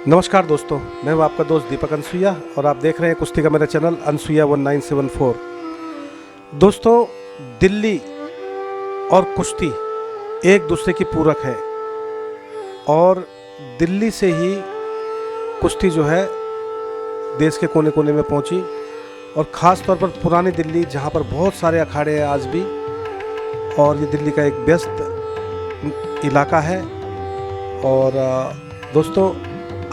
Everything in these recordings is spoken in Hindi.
नमस्कार दोस्तों, मैं हूं आपका दोस्त दीपक अनसुईया और आप देख रहे हैं कुश्ती का मेरा चैनल अनसुईया 1974। दोस्तों, दिल्ली और कुश्ती एक दूसरे की पूरक है और दिल्ली से ही कुश्ती जो है देश के कोने कोने में पहुंची और ख़ास तौर पर पुरानी दिल्ली, जहां पर बहुत सारे अखाड़े हैं आज भी, और ये दिल्ली का एक व्यस्त इलाका है। और दोस्तों,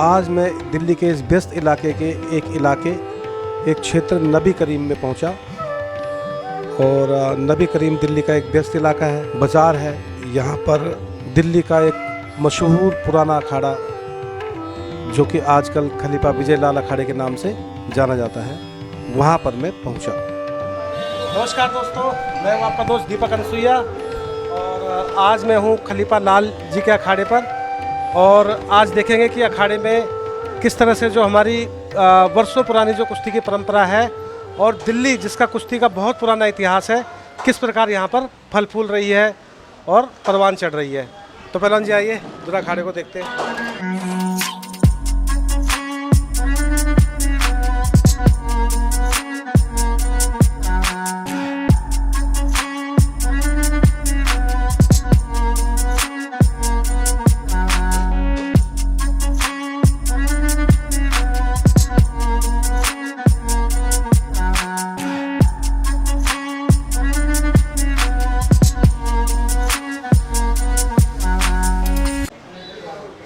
आज मैं दिल्ली के इस व्यस्त इलाके के एक क्षेत्र नबी करीम में पहुंचा। और नबी करीम दिल्ली का एक व्यस्त इलाका है, बाज़ार है। यहाँ पर दिल्ली का एक मशहूर पुराना अखाड़ा जो कि आजकल खलीफा विजय लाल अखाड़े के नाम से जाना जाता है, वहाँ पर मैं पहुँचा। नमस्कार दोस्तों, मैं हूँ आपका दोस्त दीपक अनसुईया और आज मैं हूँ खलीफा लाल जी के अखाड़े पर। और आज देखेंगे कि अखाड़े में किस तरह से जो हमारी वर्षों पुरानी जो कुश्ती की परंपरा है और दिल्ली जिसका कुश्ती का बहुत पुराना इतिहास है, किस प्रकार यहाँ पर फल फूल रही है और परवान चढ़ रही है। तो पहलवान जी आइए, जरा अखाड़े को देखते हैं।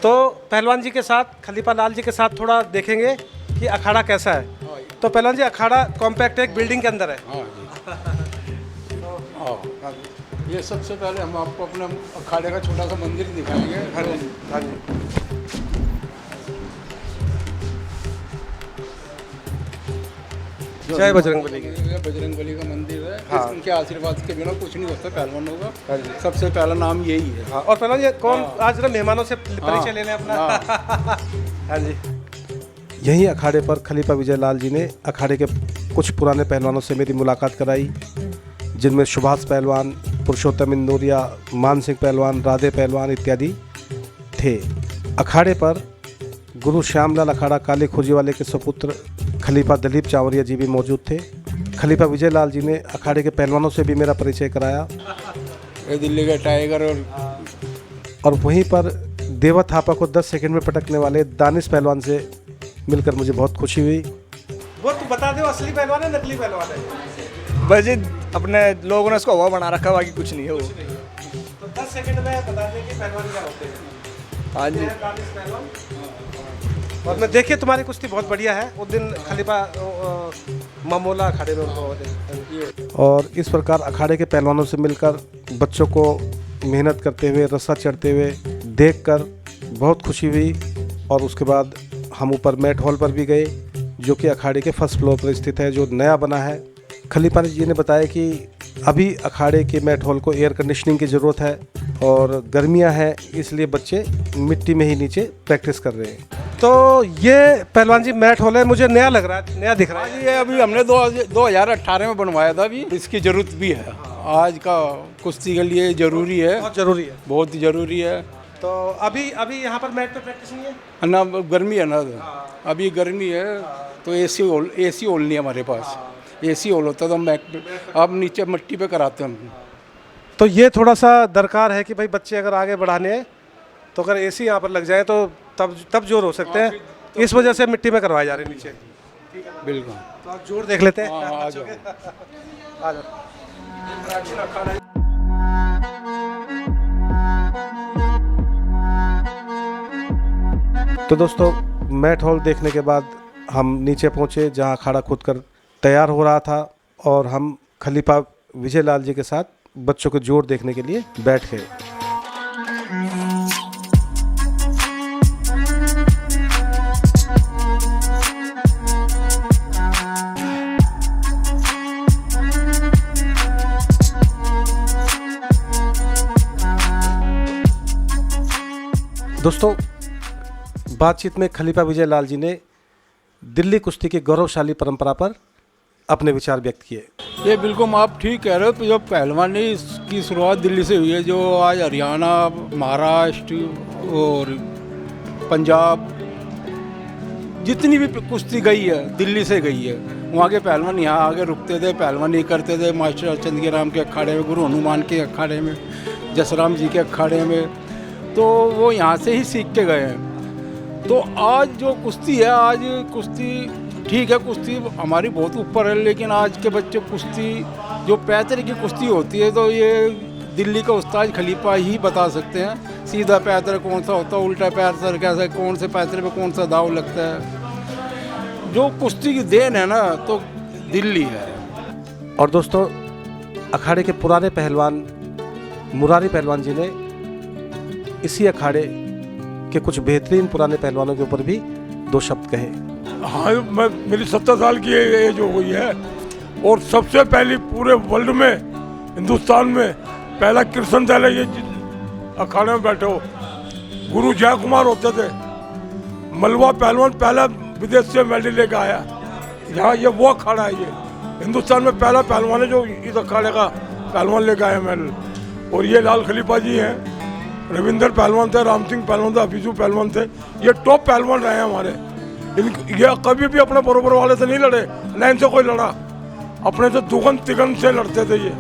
तो पहलवान जी के साथ, खलीफा लाल जी के साथ थोड़ा देखेंगे कि अखाड़ा कैसा है। तो पहलवान जी, अखाड़ा कॉम्पैक्ट एक बिल्डिंग के अंदर है। ये सबसे पहले हम आपको अपने अखाड़े का छोटा सा मंदिर दिखाएंगे। हाँ जी, हाँ जी। जय बजरंगबली की। बजरंगबली का मंदिर है। हाँ। उनके आशीर्वाद के बिना कुछ नहीं होता पहलवानों का। हाँ जी। सबसे पहला नाम यही है। हाँ, और पहलवान जी कौन आज जरा मेहमानों से परिचय ले लें अपना। हाँ जी। यहीं अखाड़े पर खलीफा विजय लाल जी ने अखाड़े के कुछ पुराने पहलवानों से मेरी मुलाकात कराई, जिनमें सुभाष पहलवान, पुरुषोत्तम इंदौरिया, मान सिंह पहलवान, राधे पहलवान इत्यादि थे। अखाड़े पर गुरु श्यामलाल अखाड़ा काले खोजीवाले के सुपुत्र खलीफा दलीप चावरिया जी भी मौजूद थे। खलीफा विजय लाल जी ने अखाड़े के पहलवानों से भी मेरा परिचय कराया। ये दिल्ली का टाइगर और वहीं पर देवा थापा को 10 सेकंड में पटकने वाले दानिश पहलवान से मिलकर मुझे बहुत खुशी हुई। वो तो बता दो, असली पहलवान है नकली पहलवान है? बस अपने लोगों ने उसको हवा बना रखा, बाकी कुछ नहीं है वो। तो 10 सेकंड में बता दें कि पहलवान क्या होते हैं। हाँ जी। दानिश पहलवान। और मैं देखिए, तुम्हारी कुश्ती बहुत बढ़िया है। उस दिन खलीफा मामोला अखाड़े में उनको। और इस प्रकार अखाड़े के पहलवानों से मिलकर, बच्चों को मेहनत करते हुए, रस्सा चढ़ते हुए देखकर बहुत खुशी हुई। और उसके बाद हम ऊपर मैट हॉल पर भी गए, जो कि अखाड़े के फर्स्ट फ्लोर पर स्थित है, जो नया बना है। खलीफा जी ने बताया कि अभी अखाड़े के मैट हॉल को एयर कंडीशनिंग की ज़रूरत है और गर्मियां हैं, इसलिए बच्चे मिट्टी में ही नीचे प्रैक्टिस कर रहे हैं। तो ये पहलवान जी मैट हॉल है, मुझे नया लग रहा है, नया दिख रहा है। ये अभी हमने 2018 में बनवाया था। अभी इसकी ज़रूरत भी है, आज का कुश्ती के लिए ज़रूरी है। बहुत ज़रूरी है, बहुत ज़रूरी है। तो अभी यहाँ पर मैट पे प्रैक्टिस नहीं है ना, गर्मी है ना, अभी गर्मी है तो एसी होल नहीं है हमारे पास। एसी होल होता तो हम अब नीचे मिट्टी पे कराते हैं हम। तो ये थोड़ा सा दरकार है कि भाई बच्चे अगर आगे बढ़ाने हैं तो अगर एसी यहाँ पर लग जाए तो तब जोर हो सकते हैं। इस वजह से मिट्टी में करवाए जा रहे हैं नीचे। बिल्कुल। तो आप जोर देख लेते हैं। आ जाओ। आ जाओ। तो दोस्तों, मैट हॉल देखने के बाद हम नीचे पहुंचे, जहां अखाड़ा खुद कर तैयार हो रहा था। और हम खलीफा विजय लाल जी के साथ बच्चों के जोर देखने के लिए बैठ गए। दोस्तों, बातचीत में खलीफा विजय लाल जी ने दिल्ली कुश्ती की गौरवशाली परंपरा पर अपने विचार व्यक्त किए। ये बिल्कुल आप ठीक कह रहे हो। जो पहलवानी की शुरुआत दिल्ली से हुई है, जो आज हरियाणा, महाराष्ट्र और पंजाब जितनी भी कुश्ती गई है दिल्ली से गई है। वहाँ के पहलवान यहाँ आगे रुकते थे, पहलवानी करते थे मास्टर चंदगी राम के अखाड़े में, गुरु हनुमान के अखाड़े में, जसराम जी के अखाड़े में, तो वो यहाँ से ही सीख के गए हैं। तो आज जो कुश्ती है, आज कुश्ती ठीक है, कुश्ती हमारी बहुत ऊपर है, लेकिन आज के बच्चे कुश्ती जो पैतरे की कुश्ती होती है तो ये दिल्ली का उस्ताद खलीफा ही बता सकते हैं। सीधा पैतरा कौन सा होता है, उल्टा पैतरा कैसा, कौन से पैतरे पे कौन सा दाव लगता है, जो कुश्ती की देन है ना तो दिल्ली है। और दोस्तों, अखाड़े के पुराने पहलवान मुरारी पहलवान जी ने इसी अखाड़े के कुछ बेहतरीन पुराने पहलवानों के ऊपर भी 2 शब्द कहे। हाँ, मेरी 70 साल की एज हो गई है और सबसे पहली पूरे वर्ल्ड में, हिंदुस्तान में पहला कृष्ण दल ये अखाड़े में बैठे हो। गुरु जय कुमार होते थे, मलवा पहलवान पहला विदेश से मेडल लेकर आया। यहाँ ये वो अखाड़ा है, ये हिंदुस्तान में पहला पहलवान है जो इस अखाड़े का पहलवान लेकर आया मेडल। और ये लाल खलीफा जी हैं, रविंदर पहलवान थे, राम सिंह पहलवान थे, हफीजू पहलवान थे, ये टॉप पहलवान रहे हैं हमारे। ये कभी भी अपने बरोबर वाले से नहीं लड़े, न इनसे कोई लड़ा, अपने से दुगन तिगन से लड़ते थे ये।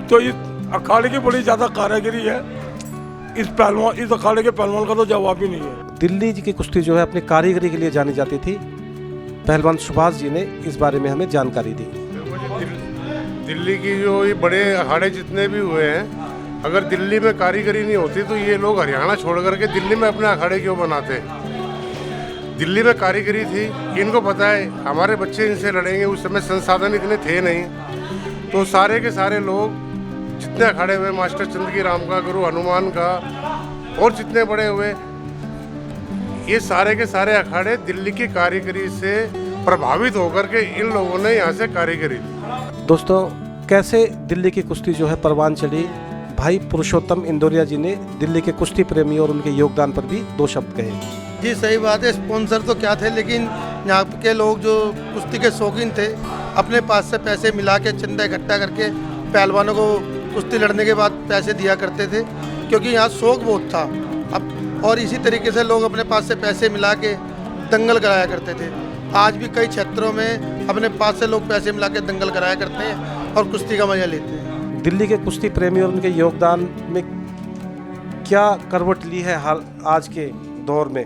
तो इस अखाड़े की बड़ी ज़्यादा कारीगरी है, इस अखाड़े के पहलवान का तो जवाब ही नहीं है। दिल्ली की कुश्ती जो है अपनी कारीगरी के लिए जानी जाती थी। पहलवान सुभाष जी ने इस बारे में हमें जानकारी दी। दिल्ली की जो ये बड़े अखाड़े जितने भी हुए हैं, अगर दिल्ली में कारीगरी नहीं होती तो ये लोग हरियाणा छोड़ करके दिल्ली में अपने अखाड़े क्यों बनाते। दिल्ली में कारीगरी थी, इनको पता है हमारे बच्चे इनसे लड़ेंगे। उस समय संसाधन इतने थे नहीं, तो सारे के सारे लोग जितने अखाड़े हुए, मास्टर चंदगी राम का, गुरु हनुमान का और जितने बड़े हुए, ये सारे के सारे अखाड़े दिल्ली की कारीगरी से प्रभावित होकर के इन लोगों ने यहाँ से कारीगरी ली। दोस्तों, कैसे दिल्ली की कुश्ती जो है परवान चढ़ी, भाई पुरुषोत्तम इंदौरिया जी ने दिल्ली के कुश्ती प्रेमी और उनके योगदान पर भी 2 शब्द कहे। जी सही बात है, स्पॉन्सर तो क्या थे, लेकिन यहाँ के लोग जो कुश्ती के शौकीन थे अपने पास से पैसे मिला के चंदा इकट्ठा करके पहलवानों को कुश्ती लड़ने के बाद पैसे दिया करते थे, क्योंकि यहाँ शौक बहुत था। अब और इसी तरीके से लोग अपने पास से पैसे मिला के दंगल कराया करते थे। आज भी कई क्षेत्रों में अपने पास से लोग पैसे मिला के दंगल कराया करते हैं और कुश्ती का मजा लेते हैं। दिल्ली के कुश्ती प्रेमी और उनके योगदान में क्या करवट ली है हाल आज के दौर में,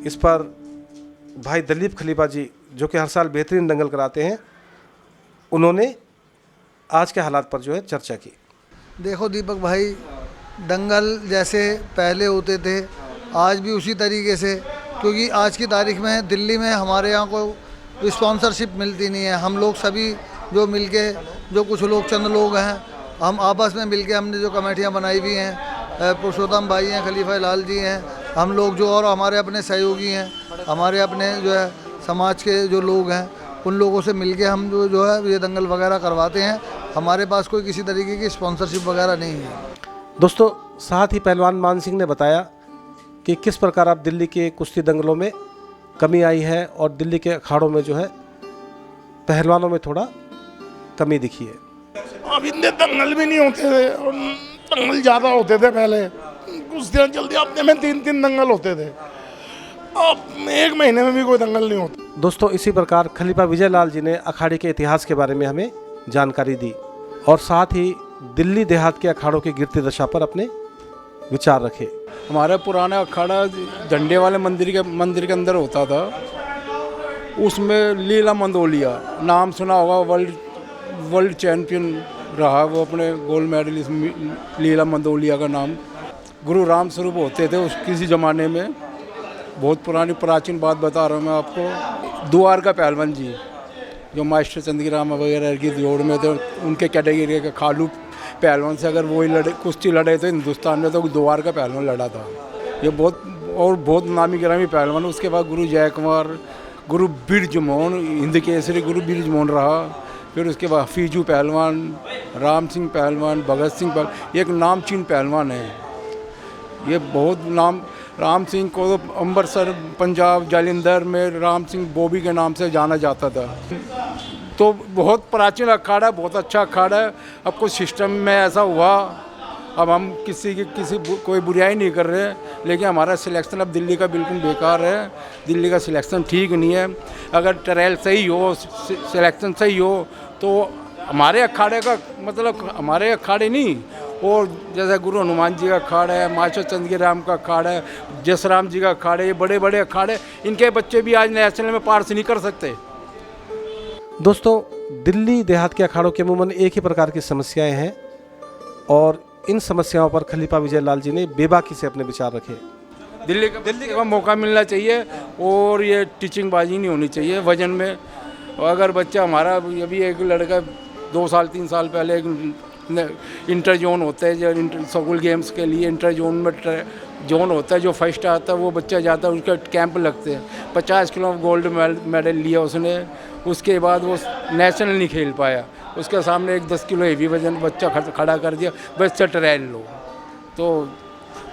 इस पर भाई दलीप खलीफा जी, जो कि हर साल बेहतरीन दंगल कराते हैं, उन्होंने आज के हालात पर जो है चर्चा की। देखो दीपक भाई, दंगल जैसे पहले होते थे आज भी उसी तरीके से, क्योंकि आज की तारीख में दिल्ली में हमारे यहाँ को स्पॉन्सरशिप मिलती नहीं है। हम लोग सभी जो मिलके, जो कुछ लोग चंद लोग हैं, हम आपस में मिलके हमने जो कमेटियाँ बनाई हुई हैं, पुरुषोत्तम भाई हैं, खलीफा लाल जी हैं, हम लोग जो और हमारे अपने सहयोगी हैं, हमारे अपने जो है समाज के जो लोग हैं, उन लोगों से मिलके हम जो है ये दंगल वगैरह करवाते हैं। हमारे पास कोई किसी तरीके की स्पॉन्सरशिप वगैरह नहीं है। दोस्तों, साथ ही पहलवान मान सिंह ने बताया कि किस प्रकार आप दिल्ली के कुश्ती दंगलों में कमी आई है और दिल्ली के अखाड़ों में जो है पहलवानों में थोड़ा कमी दिखी है। अब इतने दंगल भी नहीं होते थे, और दंगल ज़्यादा होते थे पहले। कुश्तियाँ जल्दी हफ्ते में 3-3 दंगल होते थे, अब 1 महीने में भी कोई दंगल नहीं होता। दोस्तों, इसी प्रकार खलीफा विजय लाल जी ने अखाड़े के इतिहास के बारे में हमें जानकारी दी और साथ ही दिल्ली देहात के अखाड़ों की गिरती दशा पर अपने विचार रखे। हमारा पुराना अखाड़ा झंडे वाले मंदिर के अंदर होता था। उसमें लीला मंदोलिया नाम सुना होगा, वर्ल्ड चैंपियन रहा वो, अपने गोल्ड मेडलिस्ट लीला मंदोलिया का नाम। गुरु राम स्वरूप होते थे उस किसी ज़माने में, बहुत पुरानी प्राचीन बात बता रहा हूँ मैं आपको। द्वार का पहलवान जी जो मास्टर चंदगी राम वगैरह की जोड़ में थे, उनके कैटेगरी के खालू पहलवान से अगर वही लड़े कुश्ती लड़े तो हिंदुस्तान में तो द्वार का पहलवान लड़ा था। ये बहुत नामी गिरामी पहलवान। उसके बाद गुरु जय कुमार, गुरु बिरज मोहन, हिंद केसरी गुरु बिरज मोहन रहा। फिर उसके बाद हफीजू पहलवान, राम सिंह पहलवान, भगत सिंह पहलवान, एक नामचीन पहलवान है ये। बहुत नाम, राम सिंह को तो अमृतसर पंजाब जालंधर में राम सिंह बॉबी के नाम से जाना जाता था। तो बहुत प्राचीन अखाड़ा है, बहुत अच्छा अखाड़ा है। अब कुछ सिस्टम में ऐसा हुआ, अब हम कोई बुराई नहीं कर रहे, लेकिन हमारा सिलेक्शन अब दिल्ली का बिल्कुल बेकार है। दिल्ली का सिलेक्शन ठीक नहीं है। अगर ट्रायल सही हो, सिलेक्शन सही हो, तो हमारे अखाड़े का मतलब हमारे अखाड़े नहीं, और जैसे गुरु हनुमान जी का अखाड़ा है, मास्टर चंद्र राम का अखाड़ा है, जसराम जी का अखाड़ा है, ये बड़े बड़े अखाड़े, इनके बच्चे भी आज नेशनल में पार्स नहीं कर सकते। दोस्तों, दिल्ली देहात के अखाड़ों के अमूमन एक ही प्रकार की समस्याएं हैं और इन समस्याओं पर खलीफा विजय लाल जी ने बेबाकी से अपने विचार रखे। दिल्ली का मौका मिलना चाहिए और ये टीचिंग बाजी नहीं होनी चाहिए वजन में। अगर बच्चा हमारा अभी एक लड़का 2 साल 3 साल पहले एक इंटर जोन होता है, जो स्कूल गेम्स के लिए इंटर जोन में जोन होता है, जो फर्स्ट आता है वो बच्चा जाता है, उसके कैंप लगते हैं। 50 किलो गोल्ड मेडल लिया उसने, उसके बाद वो नेशनल नहीं खेल पाया। उसके सामने एक 10 किलो हेवी वजन बच्चा खड़ा कर दिया, बच्चा ट्रायल लो, तो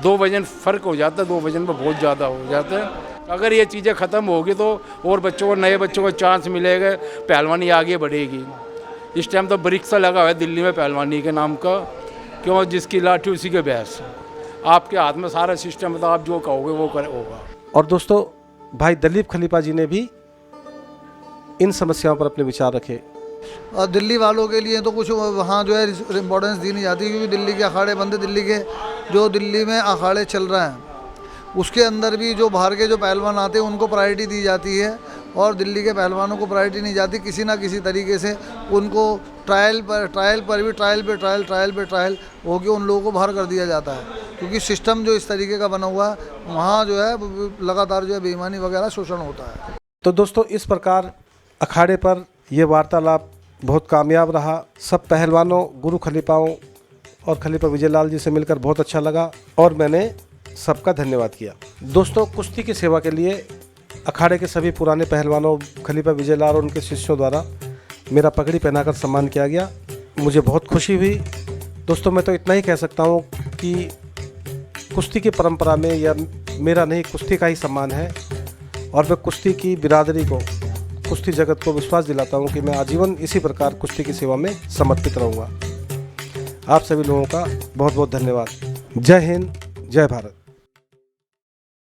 2 वजन फ़र्क हो जाता है, 2 वजन में बहुत ज़्यादा हो जाता है। अगर ये चीज़ें ख़त्म होगी तो और बच्चों को, नए बच्चों को चांस मिलेगा, पहलवानी आगे बढ़ेगी। इस टाइम तो बरिक्सा लगा हुआ है दिल्ली में पहलवानी के नाम का, क्यों? जिसकी लाठी उसी के भैंस। आपके हाथ में सारा सिस्टम, मतलब आप जो कहोगे वो होगा। और दोस्तों, भाई दलीप खलीफा जी ने भी इन समस्याओं पर अपने विचार रखे। और दिल्ली वालों के लिए तो कुछ वहाँ जो है इम्पोर्टेंस दी नहीं जाती, क्योंकि दिल्ली के अखाड़े बंद है। दिल्ली के जो दिल्ली में अखाड़े चल रहे हैं उसके अंदर भी जो बाहर के जो पहलवान आते हैं उनको प्रायोरिटी दी जाती है, और दिल्ली के पहलवानों को प्रायोरिटी नहीं जाती। किसी ना किसी तरीके से उनको ट्रायल पर भी ट्रायल हो के उन लोगों को बाहर कर दिया जाता है, क्योंकि सिस्टम जो इस तरीके का बना हुआ है, वहाँ जो है लगातार जो है बेईमानी वगैरह शोषण होता है। तो दोस्तों, इस प्रकार अखाड़े पर यह वार्तालाप बहुत कामयाब रहा। सब पहलवानों, गुरु खलीफाओं और खलीफा विजय लाल जी से मिलकर बहुत अच्छा लगा और मैंने सबका धन्यवाद किया। दोस्तों, कुश्ती की सेवा के लिए अखाड़े के सभी पुराने पहलवानों, खलीफा विजय लाल और उनके शिष्यों द्वारा मेरा पगड़ी पहनाकर सम्मान किया गया। मुझे बहुत खुशी हुई। दोस्तों, मैं तो इतना ही कह सकता हूँ कि कुश्ती की परंपरा में या मेरा नहीं, कुश्ती का ही सम्मान है, और मैं कुश्ती की बिरादरी को, कुश्ती जगत को विश्वास दिलाता हूँ कि मैं आजीवन इसी प्रकार कुश्ती की सेवा में समर्पित रहूँगा। आप सभी लोगों का बहुत बहुत धन्यवाद। जय हिंद, जय भारत।